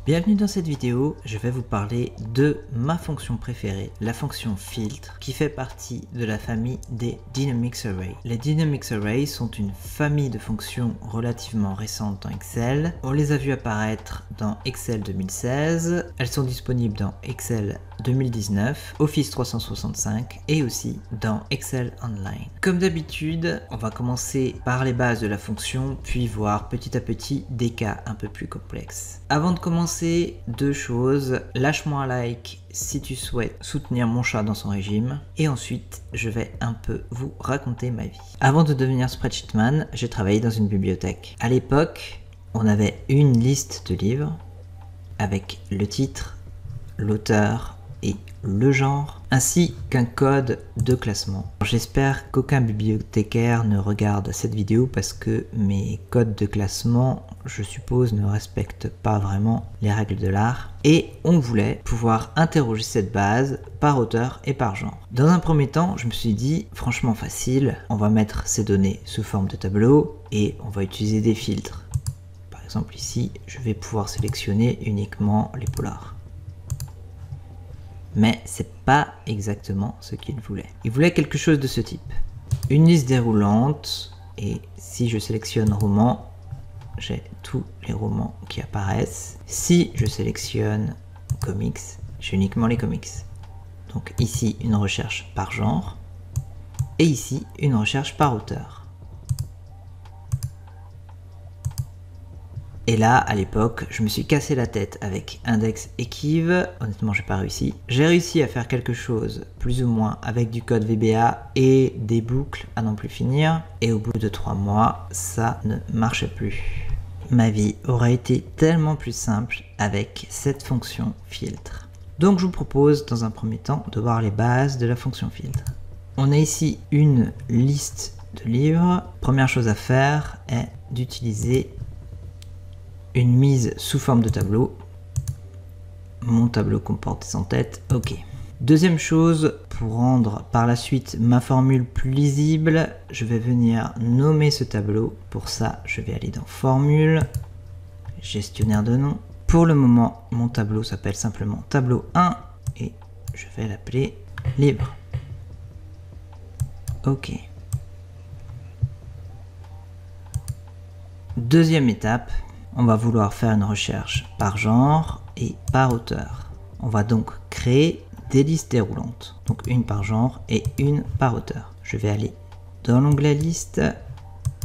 Bienvenue dans cette vidéo, je vais vous parler de ma fonction préférée, la fonction filtre, qui fait partie de la famille des Dynamics Array. Les Dynamics Array sont une famille de fonctions relativement récentes dans Excel. On les a vues apparaître dans Excel 2016, elles sont disponibles dans Excel 2019, Office 365 et aussi dans Excel Online. Comme d'habitude, on va commencer par les bases de la fonction, puis voir petit à petit des cas un peu plus complexes. Avant de commencer, deux choses, lâche-moi un like si tu souhaites soutenir mon chat dans son régime, et ensuite je vais un peu vous raconter ma vie. Avant de devenir spreadsheetman, j'ai travaillé dans une bibliothèque. À l'époque, on avait une liste de livres avec le titre, l'auteur et le genre, ainsi qu'un code de classement. J'espère qu'aucun bibliothécaire ne regarde cette vidéo parce que mes codes de classement, je suppose, ne respectent pas vraiment les règles de l'art. Et on voulait pouvoir interroger cette base par auteur et par genre. Dans un premier temps, je me suis dit, franchement facile, on va mettre ces données sous forme de tableau et on va utiliser des filtres. Par exemple ici, je vais pouvoir sélectionner uniquement les polars. Mais c'est pas exactement ce qu'il voulait. Il voulait quelque chose de ce type. Une liste déroulante, et si je sélectionne roman, j'ai tous les romans qui apparaissent. Si je sélectionne comics, j'ai uniquement les comics. Donc ici, une recherche par genre, et ici, une recherche par auteur. Et là, à l'époque, je me suis cassé la tête avec index et Kiv. Honnêtement, j'ai pas réussi. J'ai réussi à faire quelque chose, plus ou moins, avec du code VBA et des boucles à n'en plus finir. Et au bout de 3 mois, ça ne marchait plus. Ma vie aurait été tellement plus simple avec cette fonction filtre. Donc, je vous propose, dans un premier temps, de voir les bases de la fonction filtre. On a ici une liste de livres. Première chose à faire est d'utiliser une mise sous forme de tableau. Mon tableau comporte des en-têtes, ok. Deuxième chose, pour rendre par la suite ma formule plus lisible, je vais venir nommer ce tableau. Pour ça, je vais aller dans Formule, Gestionnaire de nom. Pour le moment, mon tableau s'appelle simplement Tableau 1 et je vais l'appeler Libre. Ok. Deuxième étape, on va vouloir faire une recherche par genre et par auteur. On va donc créer des listes déroulantes. Donc une par genre et une par auteur. Je vais aller dans l'onglet liste.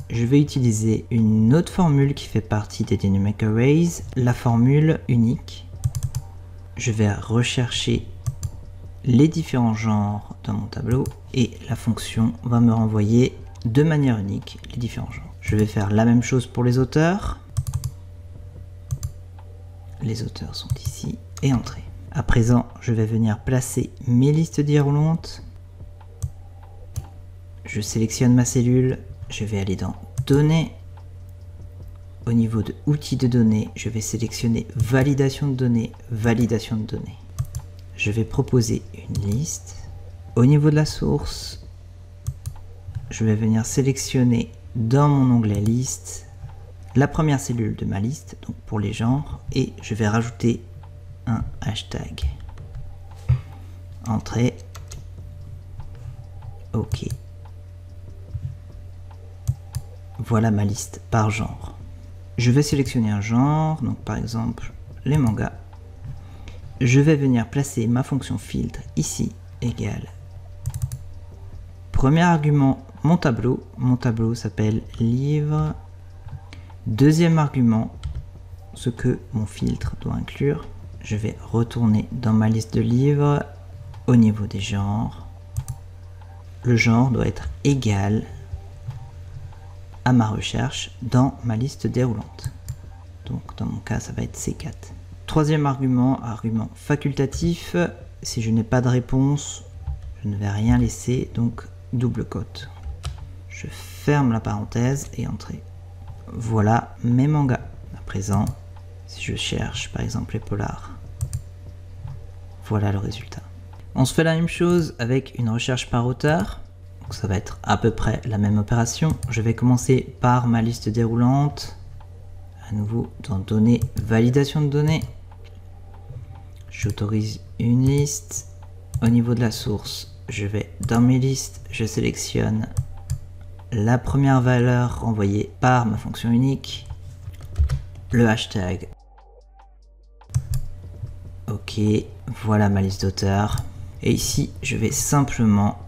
Je vais utiliser une autre formule qui fait partie des Dynamic Arrays, la formule unique. Je vais rechercher les différents genres dans mon tableau et la fonction va me renvoyer de manière unique les différents genres. Je vais faire la même chose pour les auteurs. Les auteurs sont ici et entrée. À présent, je vais venir placer mes listes déroulantes. Je sélectionne ma cellule. Je vais aller dans Données. Au niveau de Outils de données, je vais sélectionner Validation de données, Validation de données. Je vais proposer une liste. Au niveau de la source, je vais venir sélectionner dans mon onglet Liste la première cellule de ma liste, donc pour les genres, et je vais rajouter un hashtag. Entrée. Ok. Voilà ma liste par genre. Je vais sélectionner un genre, donc par exemple les mangas. Je vais venir placer ma fonction filtre ici, égale. Premier argument, mon tableau. Mon tableau s'appelle livre. Deuxième argument, ce que mon filtre doit inclure. Je vais retourner dans ma liste de livres au niveau des genres. Le genre doit être égal à ma recherche dans ma liste déroulante. Donc dans mon cas, ça va être C4. Troisième argument, argument facultatif. Si je n'ai pas de réponse, je ne vais rien laisser, donc double cote. Je ferme la parenthèse et entrée. Voilà mes mangas. À présent, si je cherche par exemple les polars, voilà le résultat. On se fait la même chose avec une recherche par auteur. Donc ça va être à peu près la même opération. Je vais commencer par ma liste déroulante. À nouveau dans données, validation de données. j'autorise une liste. Au niveau de la source, je vais dans mes listes, je sélectionne la première valeur renvoyée par ma fonction unique, le hashtag. Ok, voilà ma liste d'auteurs. Et ici, je vais simplement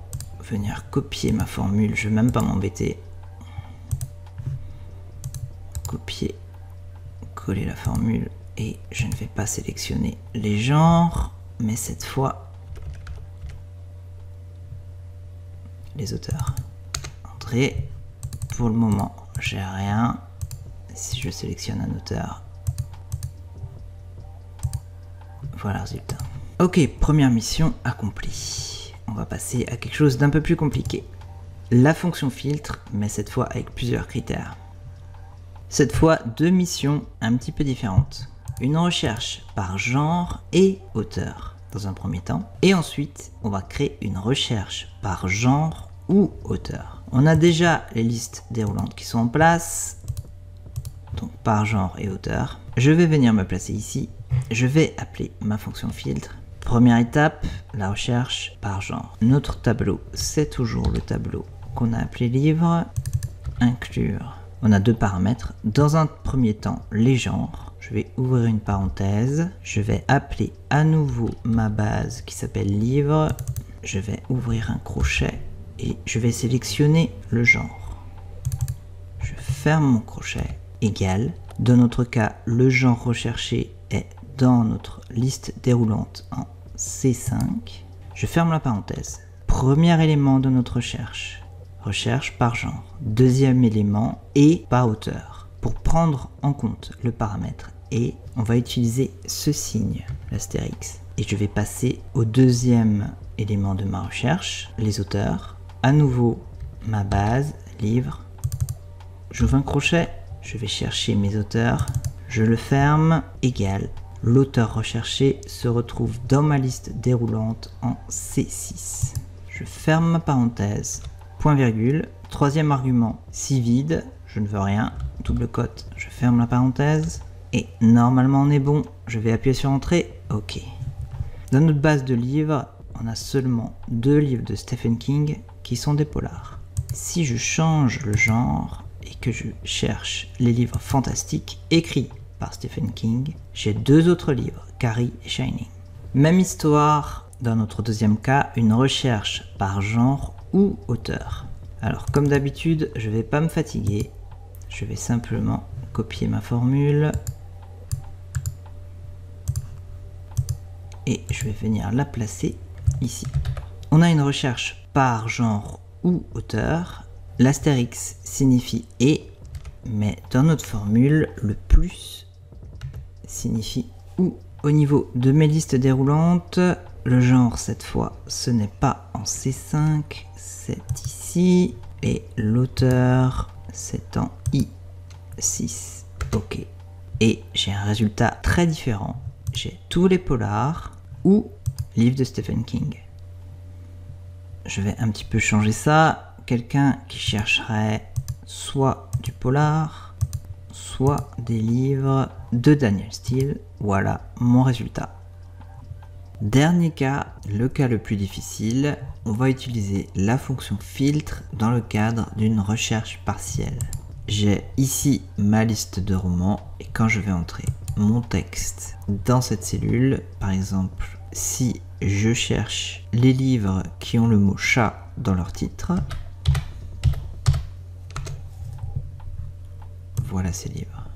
venir copier ma formule, je ne vais même pas m'embêter. Copier, coller la formule et je ne vais pas sélectionner les genres, mais cette fois les auteurs. Entrée, pour le moment j'ai rien. Si je sélectionne un auteur, voilà le résultat. Ok, première mission accomplie. On va passer à quelque chose d'un peu plus compliqué. La fonction filtre, mais cette fois avec plusieurs critères. Cette fois, deux missions un petit peu différentes. Une recherche par genre et auteur dans un premier temps. Et ensuite, on va créer une recherche par genre ou auteur. On a déjà les listes déroulantes qui sont en place. Donc par genre et auteur. Je vais venir me placer ici. Je vais appeler ma fonction filtre. Première étape, la recherche par genre. Notre tableau, c'est toujours le tableau qu'on a appelé livre. Inclure. On a deux paramètres. Dans un premier temps, les genres. Je vais ouvrir une parenthèse. Je vais appeler à nouveau ma base qui s'appelle livre. Je vais ouvrir un crochet et je vais sélectionner le genre. Je ferme mon crochet. Égal. Dans notre cas, le genre recherché est dans notre liste déroulante en C5. Je ferme la parenthèse. Premier élément de notre recherche. Recherche par genre. Deuxième élément et par auteur. Pour prendre en compte le paramètre et, on va utiliser ce signe, l'astérix. Et je vais passer au deuxième élément de ma recherche, les auteurs. À nouveau, ma base, livre. J'ouvre un crochet, je vais chercher mes auteurs. Je le ferme, égal. L'auteur recherché se retrouve dans ma liste déroulante en C6. Je ferme ma parenthèse. Point virgule, troisième argument, si vide, je ne veux rien, double cote, je ferme la parenthèse, et normalement on est bon, je vais appuyer sur entrée, ok. Dans notre base de livres, on a seulement deux livres de Stephen King qui sont des polars. Si je change le genre et que je cherche les livres fantastiques écrits par Stephen King, j'ai deux autres livres, Carrie et Shining. Même histoire, dans notre deuxième cas, une recherche par genre ou auteur. Alors comme d'habitude, je ne vais pas me fatiguer, je vais simplement copier ma formule et je vais venir la placer ici. On a une recherche par genre ou auteur, l'astérix signifie et, mais dans notre formule, le plus signifie ou. Au niveau de mes listes déroulantes, le genre cette fois ce n'est pas en C5, c'est ici, et l'auteur c'est en I6. Ok. Et j'ai un résultat très différent. J'ai tous les polars ou livres de Stephen King. Je vais un petit peu changer ça. Quelqu'un qui chercherait soit du polar, soit des livres de Daniel Steele. Voilà mon résultat. Dernier cas, le cas le plus difficile, on va utiliser la fonction filtre dans le cadre d'une recherche partielle. J'ai ici ma liste de romans et quand je vais entrer mon texte dans cette cellule, par exemple, si je cherche les livres qui ont le mot chat dans leur titre, voilà ces livres.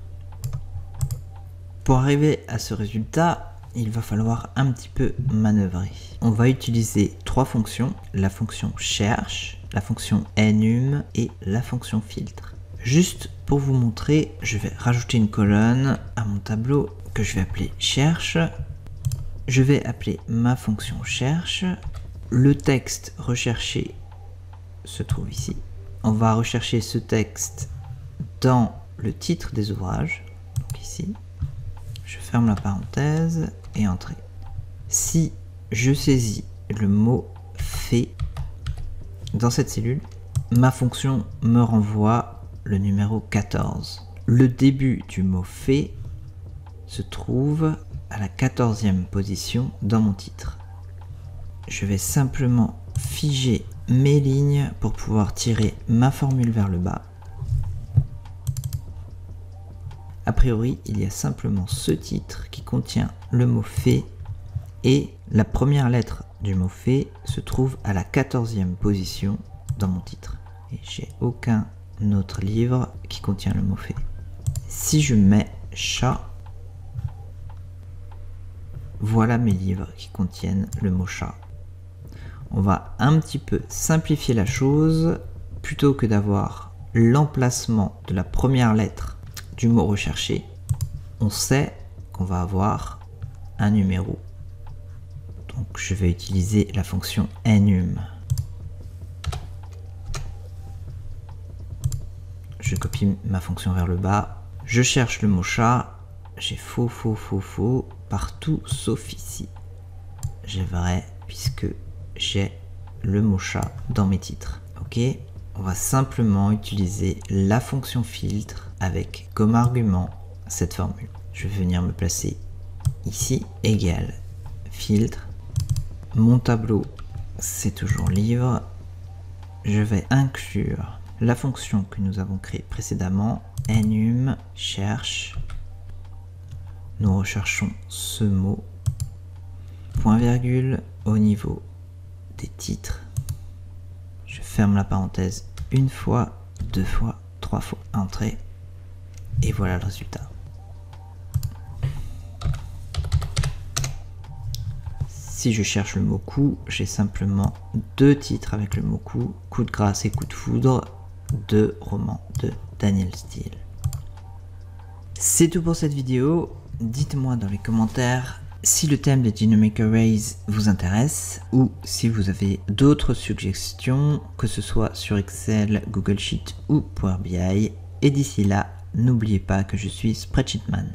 Pour arriver à ce résultat, il va falloir un petit peu manœuvrer. On va utiliser trois fonctions, la fonction cherche, la fonction enum et la fonction filtre. Juste pour vous montrer, je vais rajouter une colonne à mon tableau que je vais appeler cherche. Je vais appeler ma fonction cherche. Le texte recherché se trouve ici. On va rechercher ce texte dans le titre des ouvrages, donc ici. Je ferme la parenthèse et entrer. Si je saisis le mot fait dans cette cellule, ma fonction me renvoie le numéro 14. Le début du mot fait se trouve à la 14e position dans mon titre. Je vais simplement figer mes lignes pour pouvoir tirer ma formule vers le bas. A priori, il y a simplement ce titre qui contient le mot fait et la première lettre du mot fait se trouve à la 14e position dans mon titre. Et j'ai aucun autre livre qui contient le mot fait. Si je mets chat, voilà mes livres qui contiennent le mot chat. On va un petit peu simplifier la chose. Plutôt que d'avoir l'emplacement de la première lettre du mot recherché, on sait qu'on va avoir un numéro. Donc je vais utiliser la fonction enum. Je copie ma fonction vers le bas. Je cherche le mot chat. J'ai faux, faux, faux, faux partout sauf ici. J'ai vrai puisque j'ai le mot chat dans mes titres. Ok, on va simplement utiliser la fonction filtre avec comme argument cette formule. Je vais venir me placer ici, égal filtre. Mon tableau, c'est toujours livre. Je vais inclure la fonction que nous avons créée précédemment, enum cherche. Nous recherchons ce mot, point virgule au niveau des titres. Je ferme la parenthèse une fois, deux fois, trois fois, entrée, et voilà le résultat. Si je cherche le mot coup, j'ai simplement deux titres avec le mot coup, Coup de grâce et Coup de foudre, deux romans de Daniel Steele. C'est tout pour cette vidéo. Dites-moi dans les commentaires si le thème des Dynamic Arrays vous intéresse ou si vous avez d'autres suggestions, que ce soit sur Excel, Google Sheet ou Power BI. Et d'ici là, n'oubliez pas que je suis Spreadsheetman.